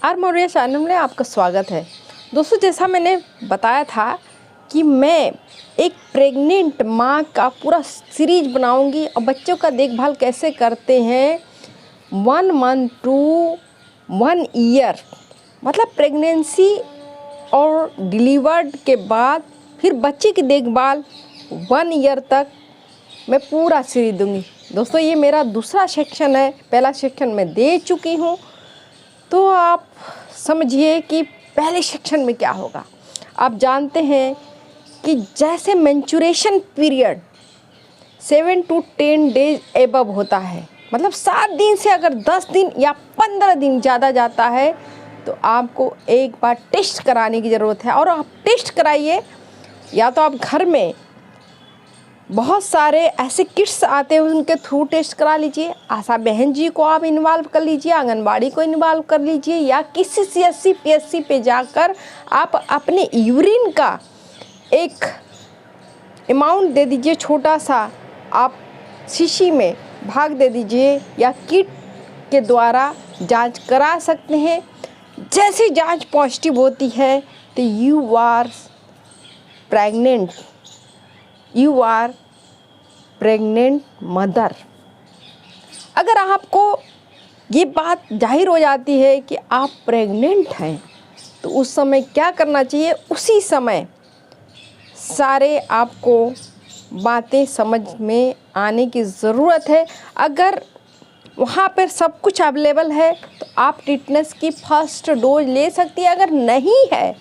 Are Maurya channel में आपका स्वागत है। दोस्तों, जैसा मैंने बताया था कि मैं एक प्रेग्नेंट माँ का पूरा सीरीज बनाऊंगी और बच्चों का देखभाल कैसे करते हैं 1 मंथ टू 1 ईयर, मतलब प्रेगनेंसी और डिलीवर्ड के बाद फिर बच्चे की देखभाल 1 ईयर तक मैं पूरा सीरीज दूंगी। दोस्तों, ये मेरा दूसरा सेक्शन है, पहला सेक्शन मैं दे चुकी हूँ, तो आप समझिए कि पहले सेक्शन में क्या होगा। आप जानते हैं कि जैसे menstruation period 7 to 10 days above होता है, मतलब 7 दिन से अगर 10 दिन या 15 दिन ज़्यादा जाता है तो आपको एक बार टेस्ट कराने की ज़रूरत है। और आप टेस्ट कराइए, या तो आप घर में बहुत सारे ऐसे किट्स आते हैं उनके थ्रू टेस्ट करा लीजिए, आशा बहन जी को आप इन्वॉल्व कर लीजिए, आंगनबाड़ी को इन्वॉल्व कर लीजिए, या किसी CSC PSC पे जाकर आप अपने यूरिन का एक अमाउंट दे दीजिए, छोटा सा आप शीशी में भाग दे दीजिए, या किट के द्वारा जांच करा सकते हैं। जैसे जांच पॉजिटिव होती है तो you are pregnant, you are pregnant mother. अगर आपको ये बात जाहिर हो जाती है कि आप प्रेग्नेंट हैं तो उस समय क्या करना चाहिए, उसी समय सारे आपको बातें समझ में आने की ज़रूरत है। अगर वहाँ पर सब कुछ अवेलेबल है तो आप टिटनेस की फर्स्ट डोज ले सकती है। अगर नहीं है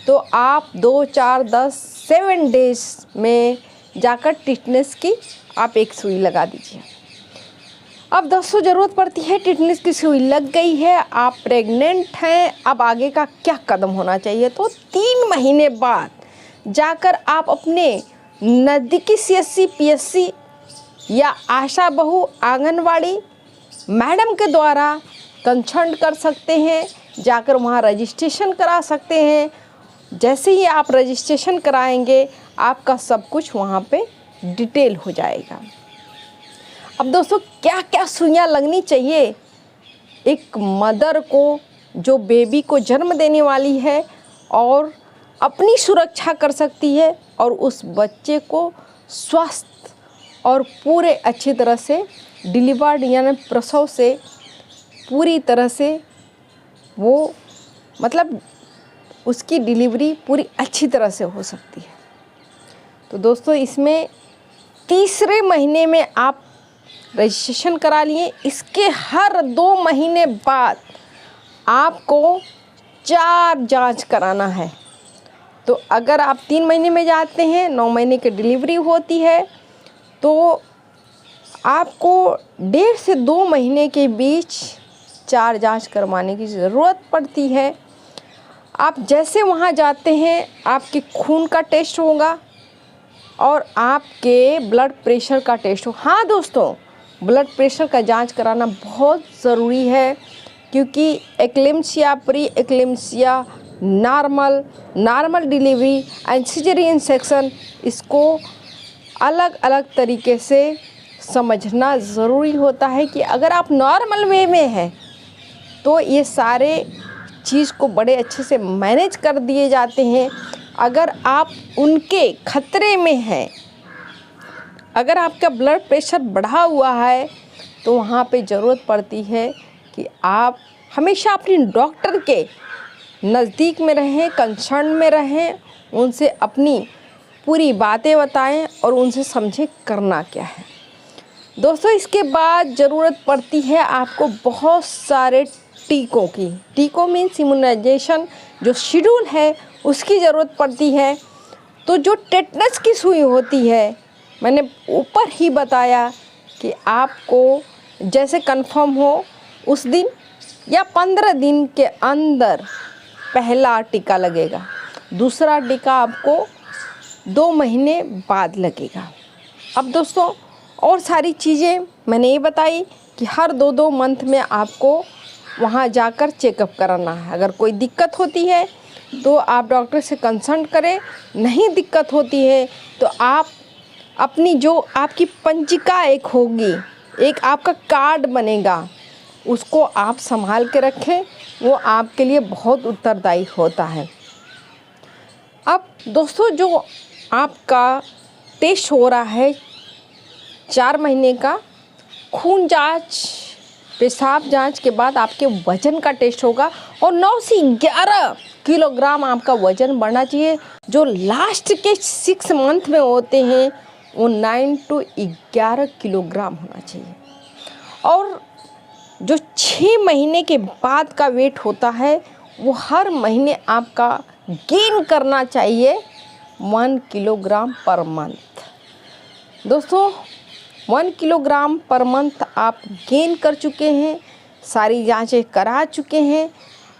तो आप 2, 4, 10, 7 डेज में जाकर टिटनेस की आप एक सुई लगा दीजिए। अब दोस्तों, ज़रूरत पड़ती है, टिटनेस की सुई लग गई है, आप प्रेग्नेंट हैं, अब आगे का क्या कदम होना चाहिए। तो 3 महीने बाद जाकर आप अपने नज़दीकी CSC PSC या आशा बहू आंगनवाड़ी मैडम के द्वारा कंसल्ट कर सकते हैं, जाकर वहाँ रजिस्ट्रेशन करा सकते हैं। जैसे ही आप रजिस्ट्रेशन कराएंगे आपका सब कुछ वहाँ पे डिटेल हो जाएगा। अब दोस्तों, क्या क्या सुइयाँ लगनी चाहिए एक मदर को जो बेबी को जन्म देने वाली है और अपनी सुरक्षा कर सकती है और उस बच्चे को स्वस्थ और पूरे अच्छी तरह से डिलीवर्ड यानी प्रसव से पूरी तरह से वो मतलब उसकी डिलीवरी पूरी अच्छी तरह से हो सकती है। तो दोस्तों, इसमें तीसरे महीने में आप रजिस्ट्रेशन करा लिए। इसके हर 2 महीने बाद आपको 4 जांच कराना है। तो अगर आप 3 महीने में जाते हैं, 9 महीने की डिलीवरी होती है, तो आपको 1.5 से 2 महीने के बीच 4 जांच करवाने की ज़रूरत पड़ती है। आप जैसे वहाँ जाते हैं आपके खून का टेस्ट होगा और आपके ब्लड प्रेशर का टेस्ट हो। हाँ दोस्तों, ब्लड प्रेशर का जांच कराना बहुत ज़रूरी है, क्योंकि eclampsia, pre eclampsia, normal delivery and caesarean section, इसको अलग अलग तरीके से समझना ज़रूरी होता है कि अगर आप नॉर्मल वे में हैं तो ये सारे चीज़ को बड़े अच्छे से मैनेज कर दिए जाते हैं। अगर आप उनके खतरे में हैं, अगर आपका ब्लड प्रेशर बढ़ा हुआ है, तो वहाँ पे ज़रूरत पड़ती है कि आप हमेशा अपने डॉक्टर के नज़दीक में रहें, कंसर्न में रहें, उनसे अपनी पूरी बातें बताएं और उनसे समझें करना क्या है। दोस्तों, इसके बाद ज़रूरत पड़ती है आपको बहुत सारे टीकों की। टीकों मीन्स इम्यूनाइजेशन, जो शेड्यूल है उसकी ज़रूरत पड़ती है। तो जो टेटनस की सुई होती है, मैंने ऊपर ही बताया कि आपको जैसे कंफर्म हो उस दिन या 15 दिन के अंदर पहला टीका लगेगा, दूसरा टीका आपको 2 महीने बाद लगेगा। अब दोस्तों, और सारी चीज़ें मैंने ये बताई कि हर 2-2 मंथ में आपको वहाँ जाकर चेकअप कराना है। अगर कोई दिक्कत होती है तो आप डॉक्टर से कंसल्ट करें, नहीं दिक्कत होती है तो आप अपनी जो आपकी पंजिका एक होगी, एक आपका कार्ड बनेगा, उसको आप संभाल के रखें। वो आपके लिए बहुत उत्तरदायी होता है। अब दोस्तों, जो आपका टेस्ट हो रहा है 4 महीने का, खून जांच, पेशाब जांच के बाद आपके वज़न का टेस्ट होगा और 9 से 11 किलोग्राम आपका वज़न बढ़ना चाहिए। जो लास्ट के 6 मंथ में होते हैं वो 9 to 11 किलोग्राम होना चाहिए। और जो 6 महीने के बाद का वेट होता है वो हर महीने आपका गेन करना चाहिए 1 किलोग्राम पर मंथ। दोस्तों, 1 किलोग्राम पर मंथ आप गेन कर चुके हैं, सारी जांचें करा चुके हैं।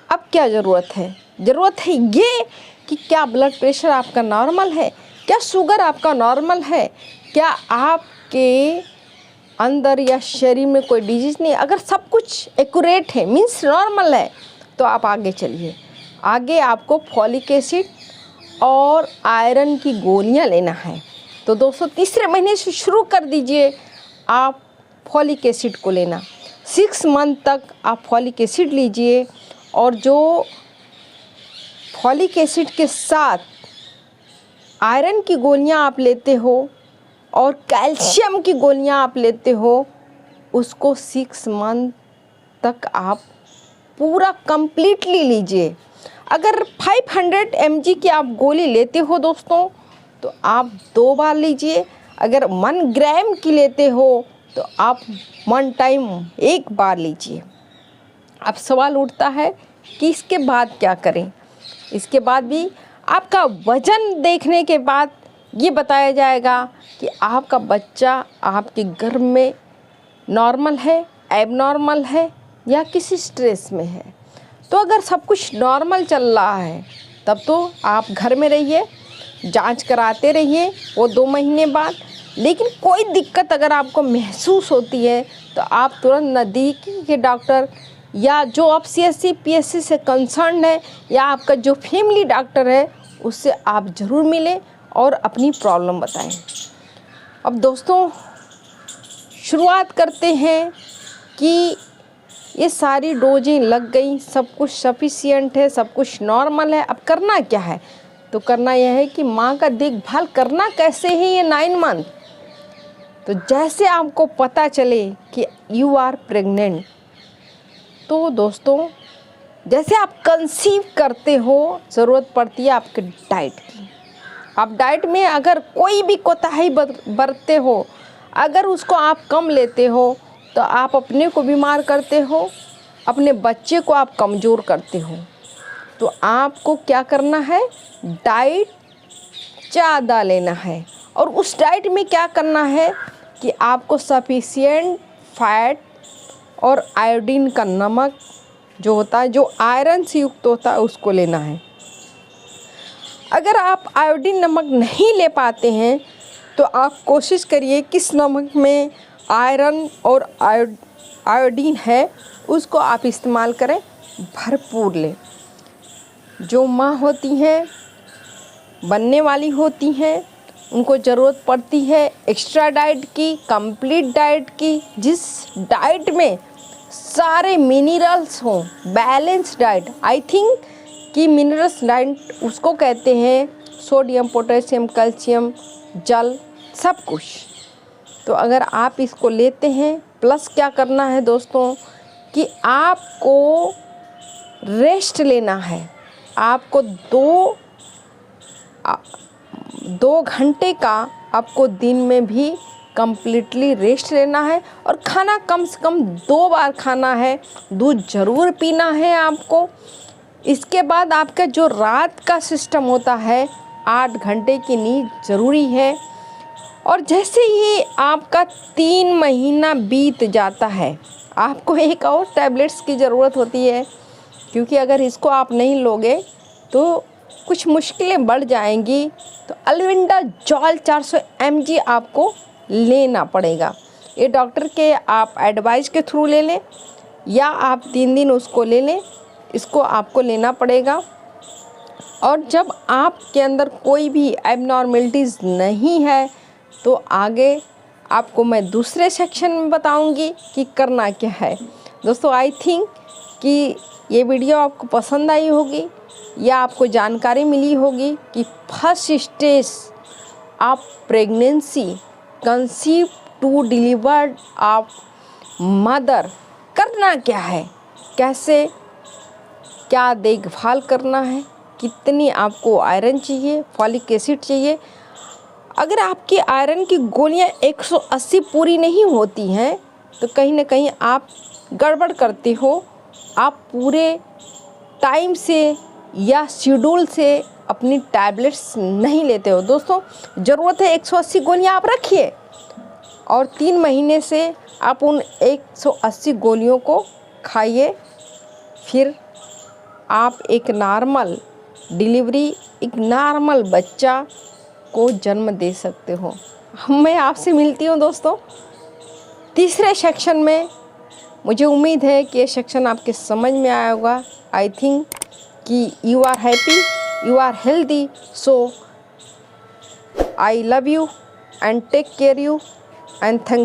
अब क्या ज़रूरत है? ज़रूरत है ये कि क्या ब्लड प्रेशर आपका नॉर्मल है, क्या शुगर आपका नॉर्मल है, क्या आपके अंदर या शरीर में कोई डिजीज़ नहीं। अगर सब कुछ एक्यूरेट है, मीन्स नॉर्मल है, तो आप आगे चलिए। आगे आपको फॉलिक एसिड और आयरन की गोलियां लेना है। तो दोस्तों, तीसरे महीने से शुरू कर दीजिए आप फॉलिक एसिड को लेना। 6 मंथ तक आप फॉलिक एसिड लीजिए और जो फॉलिक एसिड के साथ आयरन की गोलियां आप लेते हो और कैल्शियम की गोलियां आप लेते हो, उसको 6 मंथ तक आप पूरा कंप्लीटली लीजिए। अगर 500 mg की आप गोली लेते हो दोस्तों, तो आप 2 बार लीजिए। अगर 1 ग्राम की लेते हो तो आप 1 टाइम 1 बार लीजिए। अब सवाल उठता है कि इसके बाद क्या करें। इसके बाद भी आपका वज़न देखने के बाद ये बताया जाएगा कि आपका बच्चा आपके गर्भ में नॉर्मल है, एबनॉर्मल है या किसी स्ट्रेस में है। तो अगर सब कुछ नॉर्मल चल रहा है तब तो आप घर में रहिए, जांच कराते रहिए वो 2 महीने बाद। लेकिन कोई दिक्कत अगर आपको महसूस होती है तो आप तुरंत नज़दीकी के डॉक्टर या जो आप CSC PSC से कंसर्न है या आपका जो फैमिली डॉक्टर है उससे आप ज़रूर मिलें और अपनी प्रॉब्लम बताएं। अब दोस्तों, शुरुआत करते हैं कि ये सारी डोजें लग गई, सब कुछ सफिशिएंट है, सब कुछ नॉर्मल है। अब करना क्या है? तो करना यह है कि माँ का देखभाल करना कैसे है ये 9 मंथ। तो जैसे आपको पता चले कि यू आर प्रेग्नेंट, तो दोस्तों जैसे आप कंसीव करते हो ज़रूरत पड़ती है आपके डाइट की। आप डाइट में अगर कोई भी कोताही बरतते हो, अगर उसको आप कम लेते हो तो आप अपने को बीमार करते हो, अपने बच्चे को आप कमज़ोर करते हो। तो आपको क्या करना है? डाइट ज़्यादा लेना है। और उस डाइट में क्या करना है कि आपको सफिशिएंट फैट और आयोडीन का नमक जो होता है, जो आयरन से युक्त होता है, उसको लेना है। अगर आप आयोडीन नमक नहीं ले पाते हैं तो आप कोशिश करिए किस नमक में आयरन और आयोडीन है उसको आप इस्तेमाल करें, भरपूर लें। जो माँ होती हैं, बनने वाली होती हैं, उनको ज़रूरत पड़ती है एक्स्ट्रा डाइट की, कंप्लीट डाइट की, जिस डाइट में सारे मिनरल्स हों, बैलेंस डाइट। आई थिंक कि मिनरल्स डाइट उसको कहते हैं, सोडियम, पोटेशियम, कैल्शियम, जल, सब कुछ। तो अगर आप इसको लेते हैं, प्लस क्या करना है दोस्तों कि आपको रेस्ट लेना है। आपको 2 घंटे का आपको दिन में भी कंप्लीटली रेस्ट लेना है और खाना कम से कम 2 बार खाना है। दूध ज़रूर पीना है आपको। इसके बाद आपका जो रात का सिस्टम होता है, 8 घंटे की नींद ज़रूरी है। और जैसे ही आपका 3 महीना बीत जाता है, आपको एक और टैबलेट्स की ज़रूरत होती है, क्योंकि अगर इसको आप नहीं लोगे तो कुछ मुश्किलें बढ़ जाएंगी। तो अल्बेंडाजोल 400 mg आपको लेना पड़ेगा। ये डॉक्टर के आप एडवाइस के थ्रू ले लें या आप 3 दिन उसको ले लें, इसको आपको लेना पड़ेगा। और जब आपके अंदर कोई भी एबनॉर्मलिटीज़ नहीं है तो आगे आपको मैं दूसरे सेक्शन में बताऊंगी कि करना क्या है। दोस्तों, आई थिंक कि ये वीडियो आपको पसंद आई होगी या आपको जानकारी मिली होगी कि first stage of pregnancy conceive to delivered of mother करना क्या है, कैसे क्या देखभाल करना है, कितनी आपको आयरन चाहिए, फॉलिक एसिड चाहिए। अगर आपकी आयरन की गोलियां 180 पूरी नहीं होती हैं तो कहीं ना कहीं आप गड़बड़ करते हो, आप पूरे टाइम से या शेड्यूल से अपनी टैबलेट्स नहीं लेते हो। दोस्तों, ज़रूरत है 180 गोलियां आप रखिए और 3 महीने से आप उन 180 गोलियों को खाइए, फिर आप एक नॉर्मल डिलीवरी, एक नॉर्मल बच्चा को जन्म दे सकते हो। मैं आपसे मिलती हूँ दोस्तों तीसरे सेक्शन में। मुझे उम्मीद है कि ये सेक्शन आपके समझ में आया होगा। आई थिंक कि you are happy, you are healthy, so I love you and take care you and thank